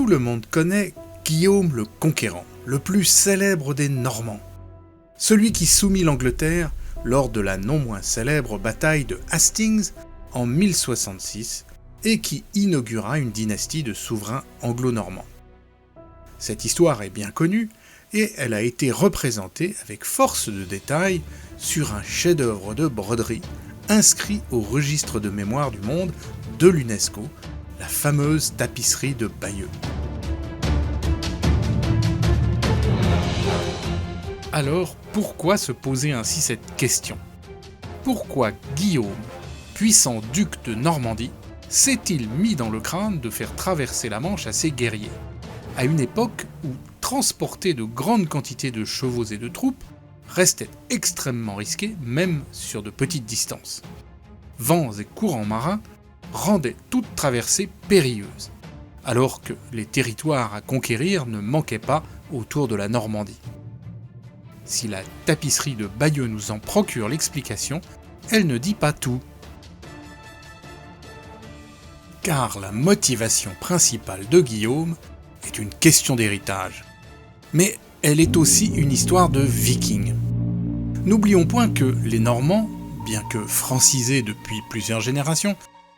le monde connaît Guillaume le Conquérant, le plus célèbre des Normands. Celui qui soumit l'Angleterre lors de la non moins célèbre bataille de Hastings en 1066 et qui inaugura une dynastie de souverains anglo-normands. Cette histoire est bien connue et elle a été représentée avec force de détail sur un chef-d'œuvre de broderie inscrit au registre de mémoire du monde de l'UNESCO, la fameuse tapisserie de Bayeux. Alors, pourquoi se poser ainsi cette question ? Pourquoi Guillaume, puissant duc de Normandie, s'est-il mis dans le crâne de faire traverser la Manche à ses guerriers, à une époque où transporter de grandes quantités de chevaux et de troupes restait extrêmement risqué, même sur de petites distances. Vents et courants marins rendaient toute traversée périlleuse, alors que les territoires à conquérir ne manquaient pas autour de la Normandie. Si la tapisserie de Bayeux nous en procure l'explication, elle ne dit pas tout. Car la motivation principale de Guillaume est une question d'héritage. Mais elle est aussi une histoire de vikings. N'oublions point que les Normands, bien que francisés depuis plusieurs générations,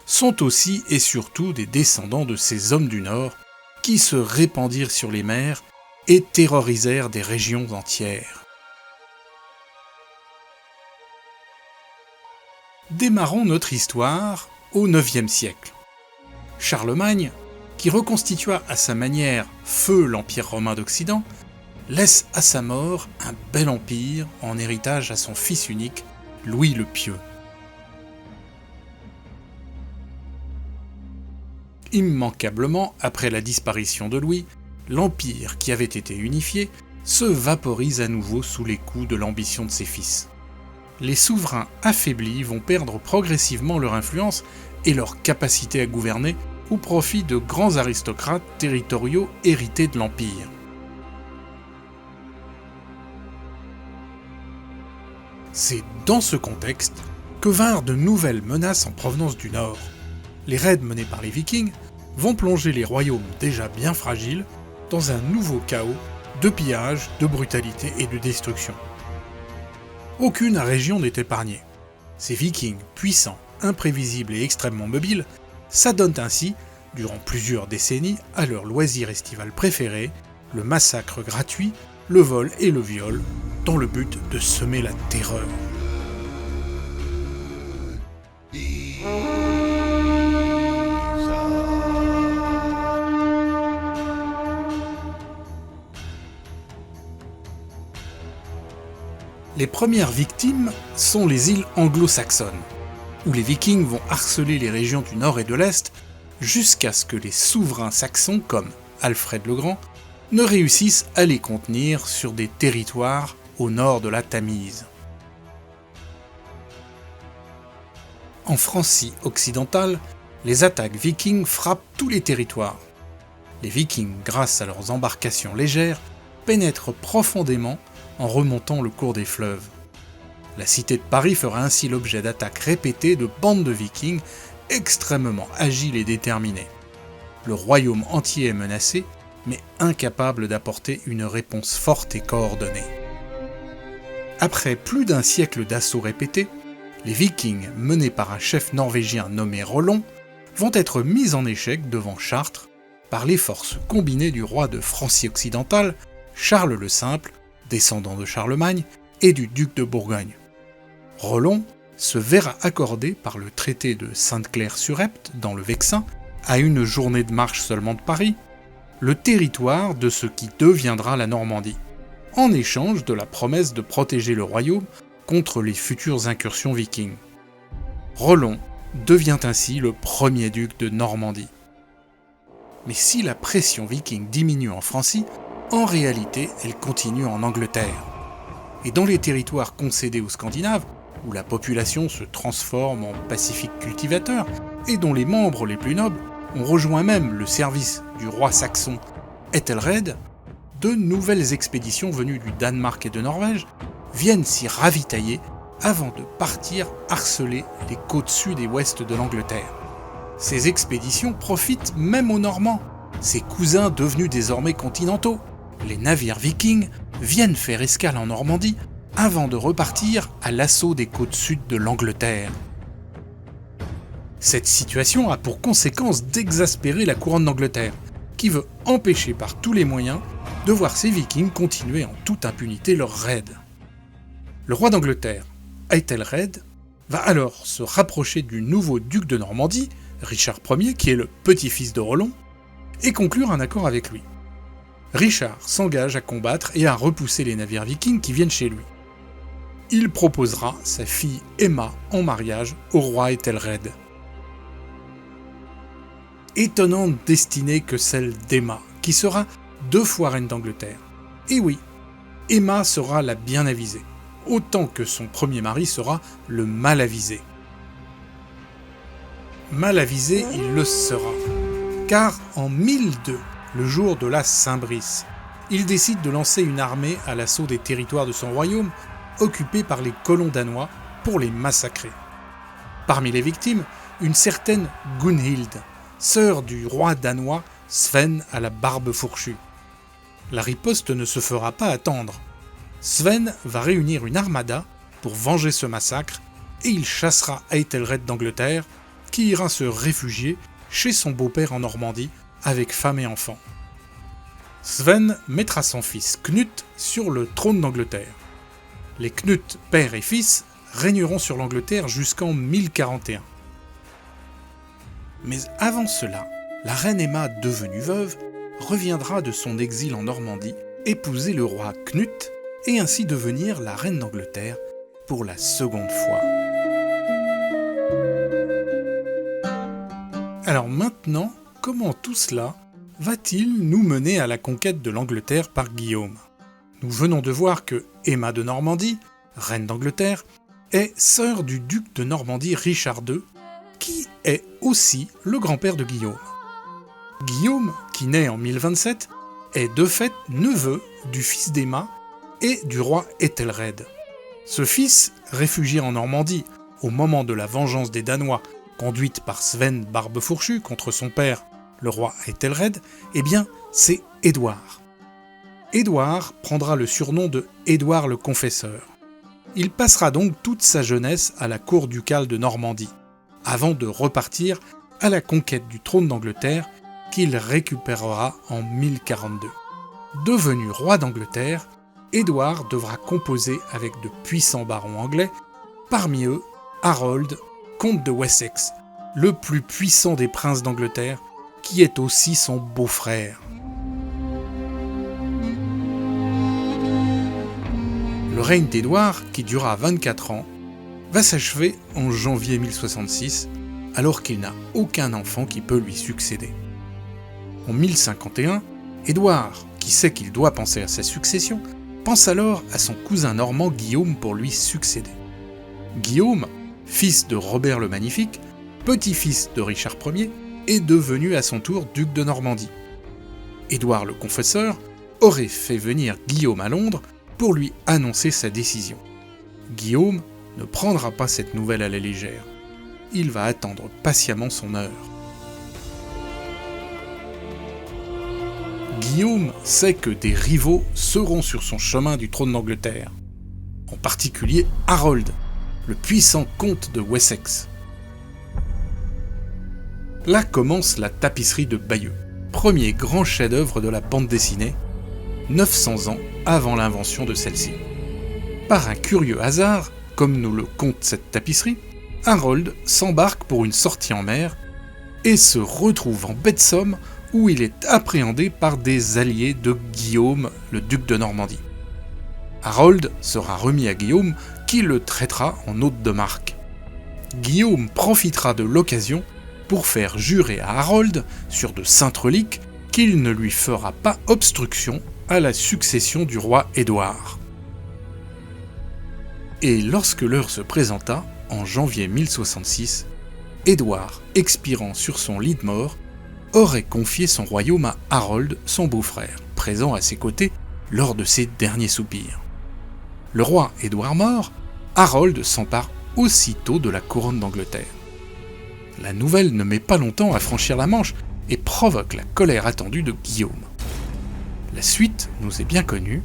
sont aussi et surtout des descendants de ces hommes du Nord qui se répandirent sur les mers et terrorisèrent des régions entières. Démarrons notre histoire au IXe siècle. Charlemagne, qui reconstitua à sa manière feu l'Empire romain d'Occident, laisse à sa mort un bel empire en héritage à son fils unique, Louis le Pieux. Immanquablement, après la disparition de Louis, l'empire qui avait été unifié se vaporise à nouveau sous les coups de l'ambition de ses fils. Les souverains affaiblis vont perdre progressivement leur influence et leur capacité à gouverner au profit de grands aristocrates territoriaux hérités de l'Empire. C'est dans ce contexte que vinrent de nouvelles menaces en provenance du Nord. Les raids menés par les Vikings vont plonger les royaumes déjà bien fragiles dans un nouveau chaos de pillage, de brutalité et de destruction. Aucune région n'est épargnée. Ces Vikings puissants, imprévisibles et extrêmement mobiles s'adonnent ainsi, durant plusieurs décennies, à leur loisir estival préféré, le massacre gratuit, le vol et le viol, dans le but de semer la terreur. Les premières victimes sont les îles anglo-saxonnes, où les Vikings vont harceler les régions du nord et de l'est jusqu'à ce que les souverains saxons comme Alfred le Grand ne réussissent à les contenir sur des territoires au nord de la Tamise. En Francie occidentale, les attaques vikings frappent tous les territoires. Les Vikings, grâce à leurs embarcations légères, pénètrent profondément en remontant le cours des fleuves. La cité de Paris fera ainsi l'objet d'attaques répétées de bandes de Vikings extrêmement agiles et déterminés. Le royaume entier est menacé, mais incapable d'apporter une réponse forte et coordonnée. Après plus d'un siècle d'assauts répétés, les Vikings, menés par un chef norvégien nommé Rollon, vont être mis en échec devant Chartres par les forces combinées du roi de Francie occidentale, Charles le Simple, descendant de Charlemagne, et du duc de Bourgogne. Rollon se verra accorder par le traité de Sainte-Claire-sur-Epte, dans le Vexin, à une journée de marche seulement de Paris, le territoire de ce qui deviendra la Normandie, en échange de la promesse de protéger le royaume contre les futures incursions vikings. Rollon devient ainsi le premier duc de Normandie. Mais si la pression viking diminue en Francie, en réalité, elle continue en Angleterre. Et dans les territoires concédés aux Scandinaves, où la population se transforme en pacifiques cultivateurs, et dont les membres les plus nobles ont rejoint même le service du roi saxon Ethelred, de nouvelles expéditions venues du Danemark et de Norvège viennent s'y ravitailler avant de partir harceler les côtes sud et ouest de l'Angleterre. Ces expéditions profitent même aux Normands, ses cousins devenus désormais continentaux, les navires vikings, viennent faire escale en Normandie avant de repartir à l'assaut des côtes sud de l'Angleterre. Cette situation a pour conséquence d'exaspérer la couronne d'Angleterre, qui veut empêcher par tous les moyens de voir ces vikings continuer en toute impunité leur raid. Le roi d'Angleterre, Æthelred, va alors se rapprocher du nouveau duc de Normandie, Richard Ier, qui est le petit-fils de Roland, et conclure un accord avec lui. Richard s'engage à combattre et à repousser les navires vikings qui viennent chez lui. Il proposera sa fille Emma en mariage au roi Æthelred. Étonnante destinée que celle d'Emma, qui sera 2 fois reine d'Angleterre. Et oui, Emma sera la bien avisée, autant que son premier mari sera le mal avisé. Mal avisé, il le sera, car en 1002, le jour de la Saint-Brice, il décide de lancer une armée à l'assaut des territoires de son royaume, occupés par les colons danois, pour les massacrer. Parmi les victimes, une certaine Gunhild, sœur du roi danois Sven à la barbe fourchue. La riposte ne se fera pas attendre. Sven va réunir une armada pour venger ce massacre et il chassera Æthelred d'Angleterre, qui ira se réfugier chez son beau-père en Normandie avec femme et enfants. Sven mettra son fils Knut sur le trône d'Angleterre. Les Knut, père et fils, régneront sur l'Angleterre jusqu'en 1041. Mais avant cela, la reine Emma, devenue veuve, reviendra de son exil en Normandie, épouser le roi Knut et ainsi devenir la reine d'Angleterre pour la seconde fois. Alors maintenant, comment tout cela va-t-il nous mener à la conquête de l'Angleterre par Guillaume ? Nous venons de voir que Emma de Normandie, reine d'Angleterre, est sœur du duc de Normandie Richard II, qui est aussi le grand-père de Guillaume. Guillaume, qui naît en 1027, est de fait neveu du fils d'Emma et du roi Æthelred. Ce fils, réfugié en Normandie au moment de la vengeance des Danois conduite par Sven barbe fourchue contre son père, le roi Æthelred, eh bien, c'est Édouard. Édouard prendra le surnom de Édouard le Confesseur. Il passera donc toute sa jeunesse à la cour ducale de Normandie, avant de repartir à la conquête du trône d'Angleterre qu'il récupérera en 1042. Devenu roi d'Angleterre, Édouard devra composer avec de puissants barons anglais, parmi eux Harold, comte de Wessex, le plus puissant des princes d'Angleterre, qui est aussi son beau-frère. Le règne d'Édouard, qui dura 24 ans, va s'achever en janvier 1066, alors qu'il n'a aucun enfant qui peut lui succéder. En 1051, Édouard, qui sait qu'il doit penser à sa succession, pense alors à son cousin normand Guillaume pour lui succéder. Guillaume, fils de Robert le Magnifique, petit-fils de Richard Ier, est devenu à son tour duc de Normandie. Édouard le Confesseur aurait fait venir Guillaume à Londres pour lui annoncer sa décision. Guillaume ne prendra pas cette nouvelle à la légère. Il va attendre patiemment son heure. Guillaume sait que des rivaux seront sur son chemin du trône d'Angleterre, en particulier Harold, le puissant comte de Wessex. Là commence la tapisserie de Bayeux, premier grand chef-d'œuvre de la bande dessinée, 900 ans avant l'invention de celle-ci. Par un curieux hasard, comme nous le conte cette tapisserie, Harold s'embarque pour une sortie en mer et se retrouve en baie de Somme où il est appréhendé par des alliés de Guillaume, le duc de Normandie. Harold sera remis à Guillaume qui le traitera en hôte de marque. Guillaume profitera de l'occasion pour faire jurer à Harold, sur de saintes reliques, qu'il ne lui fera pas obstruction à la succession du roi Édouard. Et lorsque l'heure se présenta, en janvier 1066, Édouard, expirant sur son lit de mort, aurait confié son royaume à Harold, son beau-frère, présent à ses côtés lors de ses derniers soupirs. Le roi Édouard mort, Harold s'empare aussitôt de la couronne d'Angleterre. La nouvelle ne met pas longtemps à franchir la Manche, et provoque la colère attendue de Guillaume. La suite nous est bien connue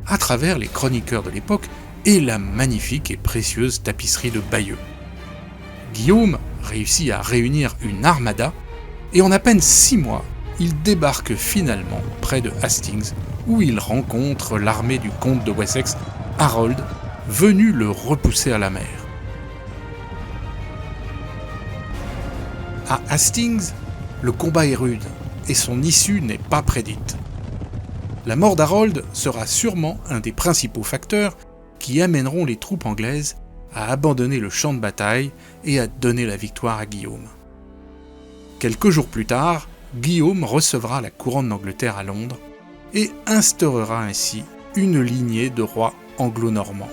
à travers les chroniqueurs de l'époque et la magnifique et précieuse tapisserie de Bayeux. Guillaume réussit à réunir une armada et en à peine 6 mois, il débarque finalement près de Hastings où il rencontre l'armée du comte de Wessex, Harold, venu le repousser à la mer. À Hastings, le combat est rude et son issue n'est pas prédite. La mort d'Harold sera sûrement un des principaux facteurs qui amèneront les troupes anglaises à abandonner le champ de bataille et à donner la victoire à Guillaume. Quelques jours plus tard, Guillaume recevra la couronne d'Angleterre à Londres et instaurera ainsi une lignée de rois anglo-normands.